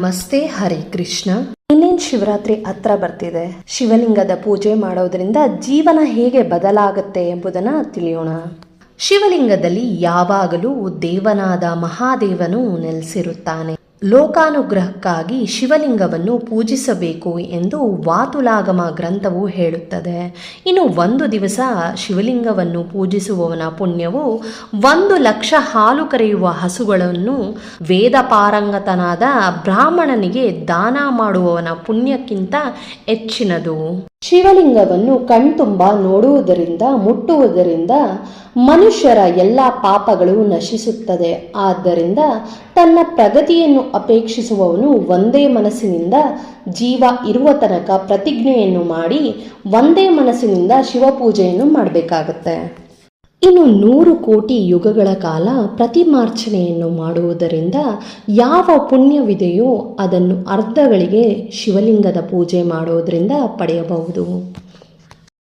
ನಮಸ್ತೆ, ಹರೇ ಕೃಷ್ಣ. ಇನ್ನೇನು ಶಿವರಾತ್ರಿ ಹತ್ರ ಬರ್ತಿದೆ. ಶಿವಲಿಂಗದ ಪೂಜೆ ಮಾಡೋದ್ರಿಂದ ಜೀವನ ಹೇಗೆ ಬದಲಾಗುತ್ತೆ ಎಂಬುದನ್ನು ತಿಳಿಯೋಣ. ಶಿವಲಿಂಗದಲ್ಲಿ ಯಾವಾಗಲೂ ದೇವನಾದ ಮಹಾದೇವನು ನೆಲೆಸಿರುತ್ತಾನೆ. ಲೋಕಾನುಗ್ರಹಕ್ಕಾಗಿ ಶಿವಲಿಂಗವನ್ನು ಪೂಜಿಸಬೇಕು ಎಂದು ವಾತುಲಾಗಮ ಗ್ರಂಥವು ಹೇಳುತ್ತದೆ. ಇನ್ನು ಒಂದು ದಿವಸ ಶಿವಲಿಂಗವನ್ನು ಪೂಜಿಸುವವನ ಪುಣ್ಯವು 1,00,000 ಹಾಲು ಕರೆಯುವ ಹಸುಗಳನ್ನು ವೇದ ಪಾರಂಗತನಾದ ಬ್ರಾಹ್ಮಣನಿಗೆ ದಾನ ಮಾಡುವವನ ಪುಣ್ಯಕ್ಕಿಂತ ಹೆಚ್ಚಿನದು. ಶಿವಲಿಂಗವನ್ನು ಕಣ್ತುಂಬ ನೋಡುವುದರಿಂದ, ಮುಟ್ಟುವುದರಿಂದ ಮನುಷ್ಯರ ಎಲ್ಲ ಪಾಪಗಳು ನಶಿಸುತ್ತದೆ. ಆದ್ದರಿಂದ ತನ್ನ ಪ್ರಗತಿಯನ್ನು ಅಪೇಕ್ಷಿಸುವವನು ಒಂದೇ ಮನಸ್ಸಿನಿಂದ ಜೀವ ಇರುವ ತನಕ ಪ್ರತಿಜ್ಞೆಯನ್ನು ಮಾಡಿ ಒಂದೇ ಮನಸ್ಸಿನಿಂದ ಶಿವಪೂಜೆಯನ್ನು ಮಾಡಬೇಕಾಗತ್ತೆ. ಇನ್ನು 100 ಕೋಟಿ ಯುಗಗಳ ಕಾಲ ಪ್ರತಿಮಾರ್ಚನೆಯನ್ನು ಮಾಡುವುದರಿಂದ ಯಾವ ಪುಣ್ಯವಿದೆಯೋ ಅದನ್ನು ಅರ್ಧಗಳಿಗೆ ಶಿವಲಿಂಗದ ಪೂಜೆ ಮಾಡೋದರಿಂದ ಪಡೆಯಬಹುದು.